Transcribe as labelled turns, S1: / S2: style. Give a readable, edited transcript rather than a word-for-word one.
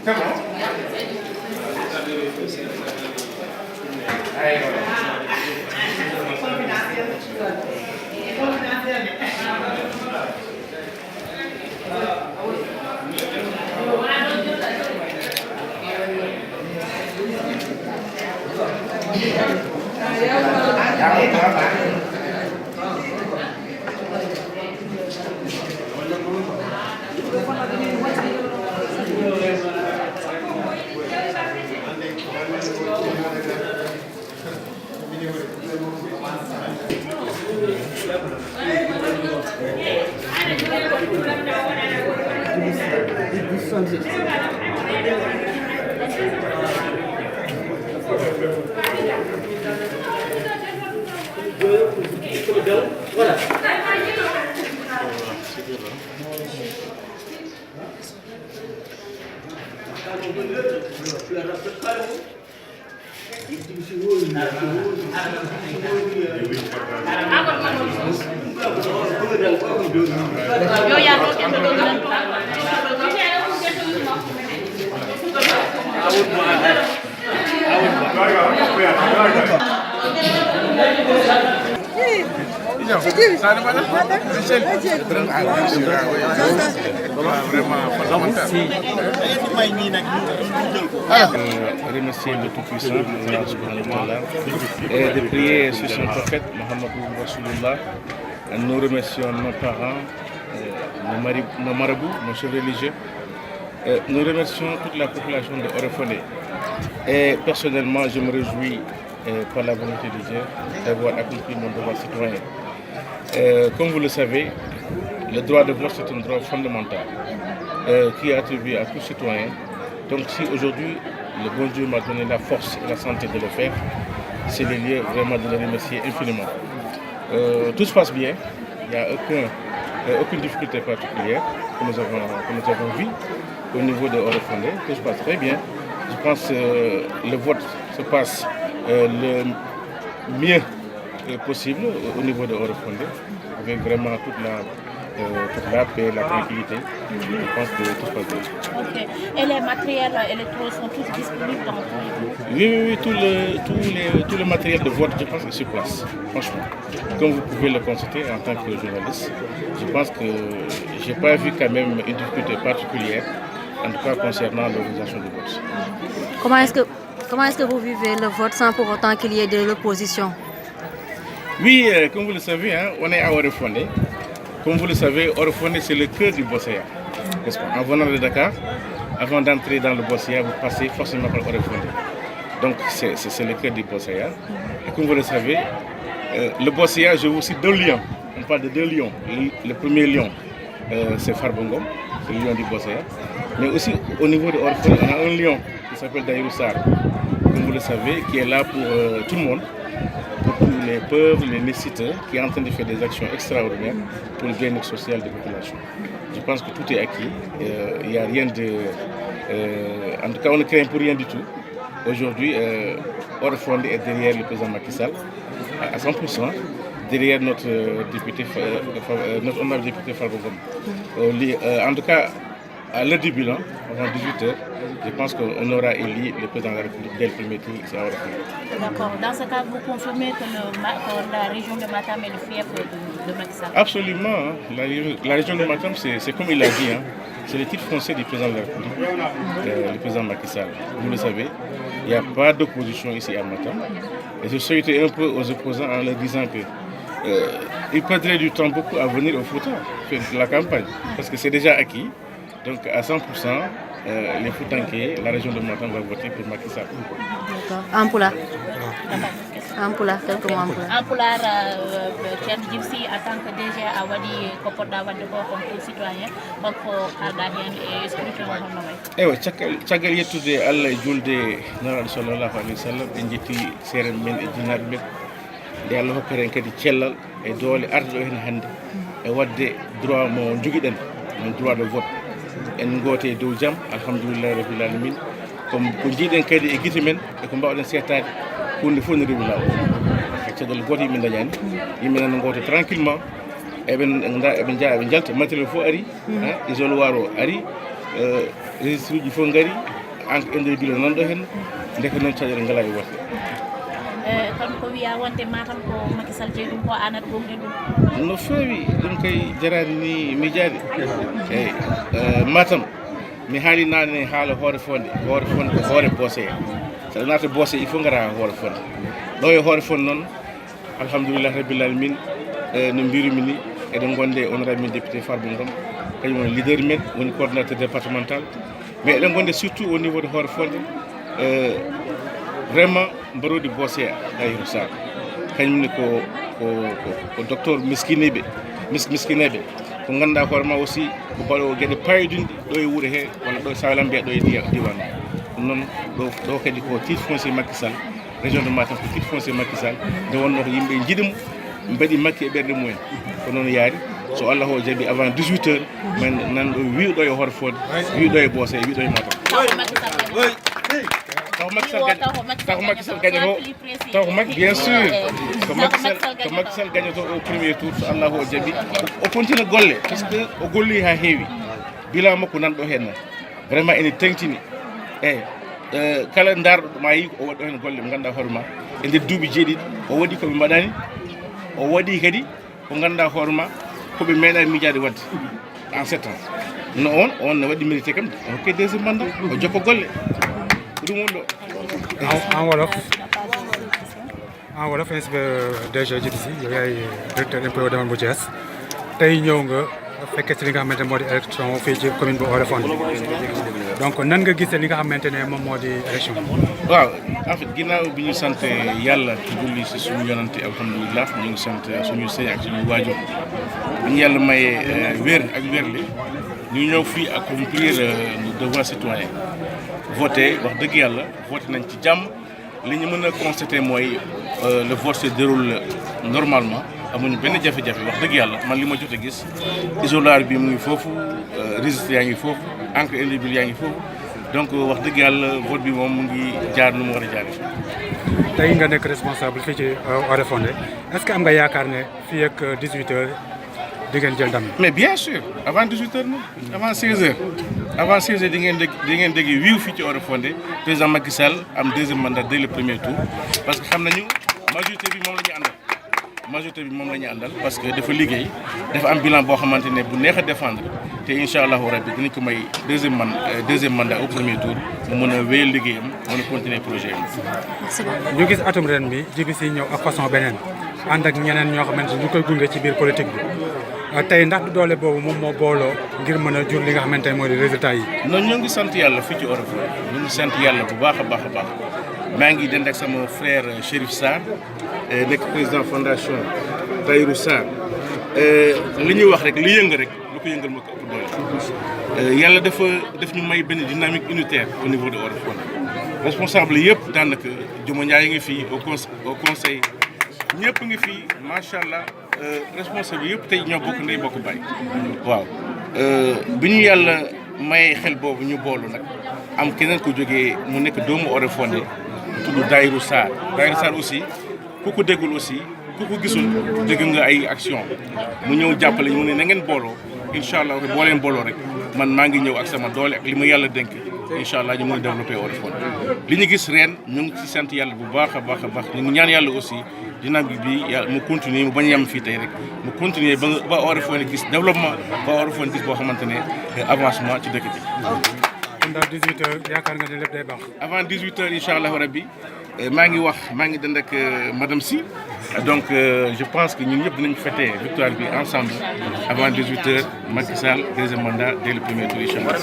S1: C'est bon. Voilà.
S2: Remercier le Tout-Puissant et de prier sur son prophète Mohammed Rasulullah. Nous remercions nos parents, nos marabouts, nos chefs religieux. Nous remercions toute la population de Orefondé. Et personnellement, je me réjouis par la volonté de Dieu d'avoir accompli mon devoir citoyen. Comme vous le savez, le droit de vote c'est un droit fondamental qui est attribué à tout citoyen. Donc si aujourd'hui le bon Dieu m'a donné la force et la santé de le faire, c'est le lieu vraiment de le remercier infiniment. Tout se passe bien, il n'y a aucune difficulté particulière que nous avons vue au niveau de Orefondé. Tout se passe très bien. Je pense que le vote se passe le mieux possible au niveau de Orefondé, avec vraiment toute la paix, la tranquillité. Je pense que tout se passe bien.
S3: Okay. Et les matériels électoraux sont tous disponibles dans tout le
S2: pays? Oui, tout le matériel de vote, je pense que c'est sur place, franchement. Comme vous pouvez le constater en tant que journaliste, je pense que je n'ai pas vu quand même une difficulté particulière, en tout cas concernant l'organisation du vote.
S4: Comment est-ce que vous vivez le vote sans pour autant qu'il y ait de l'opposition?
S2: Oui, comme vous le savez, hein, on est à Orefondé. Comme vous le savez, Orefondé c'est le cœur du Bossaya. En venant de Dakar, avant d'entrer dans le Bossaya, vous passez forcément par Orefondé. Donc c'est le cœur du Bossaya. Et comme vous le savez, le Bossaya, je vous cite deux lions. On parle de deux lions. Le premier lion, c'est Farbongom, c'est le lion du Bossaya. Mais aussi au niveau de Orefondé, on a un lion qui s'appelle Daïrou Sarr, comme vous le savez, qui est là pour tout le monde, pour tous les pauvres, les nécessiteux, qui est en train de faire des actions extraordinaires pour le bien-être social des populations. Je pense que tout est acquis. Il n'y a rien de... en tout cas, on ne craint pour rien du tout. Aujourd'hui, Orefondé est derrière le président Macky Sall, à 100%, derrière notre notre honorable député Farbongom. En tout cas, à l'heure du bilan, avant 18h, je pense qu'on aura élu le président de la République dès le premier tour ici à Orefondé.
S3: D'accord. Dans ce cas, vous confirmez que la région de Matam est le fief de Macky Sall?
S2: Absolument. Hein. La région de Matam, c'est comme il l'a dit, hein, c'est le titre foncier du président de la République, le président Macky Sall. Vous le savez, il n'y a pas d'opposition ici à Matam. Et je souhaitais un peu aux opposants en leur disant que ils perdraient du temps beaucoup à venir au Fouta faire la campagne, parce que c'est déjà acquis. Donc à 100%, les Foutanké, la région de Matam va voter pour Macky Sall.
S4: D'accord. Ampoula, quelques mots Ampoula.
S3: Ampoula, Thierno Djib Sy en tant que DG a waɗi ko poɗɗa wadde ko comme tout citoyen holko kalɗa hen e scrutin o holno way?
S2: Ewa caggal yettude Allah e julde naraɗo sallllahu alayhi wa sallam en jetti seere men e jinnaɓe men nde Allah hokkata en kadi cellal e doole arde ɗo hen hannde e wadde droit mo joguiɗen mon droit de vote en goote e dow jaam alhamdoulillahi rabbil alamin comme ko jiiɗen kadi e guite men e ko mbawɗen settade hunde fof ne rewi lawol e caggal goto yimɓe dañani yimɓe nan goto tranquillement eɓe jaa eɓe jalta matériel fof ari isoloir o ari registre uji fof gaari encre individuel nanɗo hen ndeke noon caɗele ngala e wote
S3: kono ko wiya wonde Matam ko Macky Sall jeeyi ɗum ko an aɗa gomɗen ɗum
S2: no feewi ɗum kay jarani ni miijade eyyi Matam mi haali nane haala hoore fonde ko hoore Bossé saɗa naata Bossé il faut gara hoore fonde ɗo e hoore fonde noon alhamdoulillahi rabbil alamin no mbirumi ni eɗen gonde honorable min député Farba Ngom kañum woni leader men woni coordonnateur départemental mais eɗen gonde surtout au niveau de hoore fonde vraiment mbarodi Bossé Tahirou Sarr kañumne ko docteur miskineɓe ko ganduɗa hoorema aussi ko mbaɗo gueɗe payodinde ɗo e wuuro he walla ɗo e sahlam mbiya ɗo e diwan ɗum noon ɗo kadi ko titre foncier Macky Sall région de Matam ko titre foncier Macky Sall nde wonno ko yimɓe jiiɗimo mbaɗi Macky e ɓerɗe mumen ko noon yaari so Allah o jaaɓi avant 18 heures men nanɗo wiɗo e hoore fonde wiɗo e Bossé wiɗo e Matam taw Macky Sall gagnito taw Macky bien sûr ko Macky Sall gagnito au premier tour so Allah o jaaɓi o continue golle par ce que o golli ha heewi bilan makko nanɗo hen vraiment ene tengtini eyyi kala darɗo ma yi o waɗɗo hen golle mo ganduɗa hoorema e nder duuɓi jeeɗiɗi o waɗi koɓe mbaɗani o waɗi kadi ko ganduɗa hoorema koɓe meeɗani miijade wadde en 7 ans no on ne waɗi mérité kam o hokke deuxiéme mandat o jokko golle ɗum woni ɗo
S1: en wolof inspecteur DG Djiby Sy yow yaay directeur impôt domaine bu Thiès tey ñëw nga fekkee si li nga xamante ne moo di élection fii ci commune bu Oréfondé donc nan nga gisee li nga xamante ne moom moo di élection
S2: waaw en fait ginnaaw bi ñu sant yàlla ci julli si suñu yonante alhamdulilah ñu ngi sant suñu sëñ ak suñu waajur bi ñu yàlla mayee wér ak wérle ñu ñëw fii accomplir nos devoirs citoyens voté wax dëgg yàlla voté nañ ci jàmm li ñu mën a constater mooy le vote se déroule normalement amuñu benn jafe-jafe wax dëgg yàlla man li ma jot a gis isoloir bi mu ngi foofu registre yaa ngi foofu encre indélébile yaa ngi foofu donc wax dëgg yàlla vote bi moom mu ngi jaar nu mu war a jaaree.
S1: tey nga nekk responsable fii ci Oréfondé est-ce que am nga yaakaar ne fii ak 18h di ngeen jël ndam.
S2: mais bien sûr avant 18h non avant 16h avant 16h di ngeen dégg wiiw fii ci Oréfondé président Macky Sall am deuxième mandat dès le premier tour parce que xam nañu majorité bi moom la ñu àndal parce que dafa liggéey dafa am bilan boo xamante ne bu neex a défendre te incha allahu rabbi dinañ ko may deuxième mandat au premier tour mu mën a wéyal liggéeyam mën a continuer projet am.
S1: ñu gis atum ren bi Djiby Sy ñëw ak façon beneen ànd ak ñeneen ñoo xamante ni ñu koy gunge ci biir politique bi tey ndax doole boobu moom moo booloo ngir mën a jur li nga xamante ne mooy résultat yi.
S2: noonu ñoo ngi sant yàlla fii ci Oréfondé ñu ngi sant yàlla bu baax a baax a baax maa ngi dend ak sama frère Chérif Sarr nekk président fondation Tahirou Sarr li ñuy wax rek li yënga rek lu ko yëngal moo ko ëpp doole yàlla daf ñu may benn dynamique unitaire au niveau de Oréfondé responsable yëpp daanaka Juma Ndiaye ngi fii au conseil ñëpp ngi fii macha allah responsable yëpp tey ñoo bokk ndey bokk baay waaw bi ñu yàlla may xel boobu ñu boolu nag am keneen ku jógee mu nekk doomu Oréfondé tudd Tahirou Sarr aussi ku ko déggul aussi ku ko gisul dégg nga ay action mu ñëw jàppale mu ne na ngeen booloo incha allah boo leen booloo rek man maa ngi ñëw ak sama doole ak li ma yàlla dénk incha allah ñu mën a développé Oréfondé li ñu gis ren ñu ngi ci sant yàlla bu baax a baax a baax ñu ngi ñaan yàlla aussi dynamique bi yàlla mu continuer mu bañ a yem fii tey rek mu continuer ba Oréfondé gis développement ba Oréfondé gis boo xamante ne avancement ci dëkk bi.
S1: kon daal 18h yaakaar nga ne lépp day baax.
S2: avant 18h incha allah rabbi maa ngi dend ak madame Sy donc je pense que ñun ñëpp dinañ fêter victoire bi ensemble avant 18h Macky Sall deuxième mandat dès le premier tour incha allah.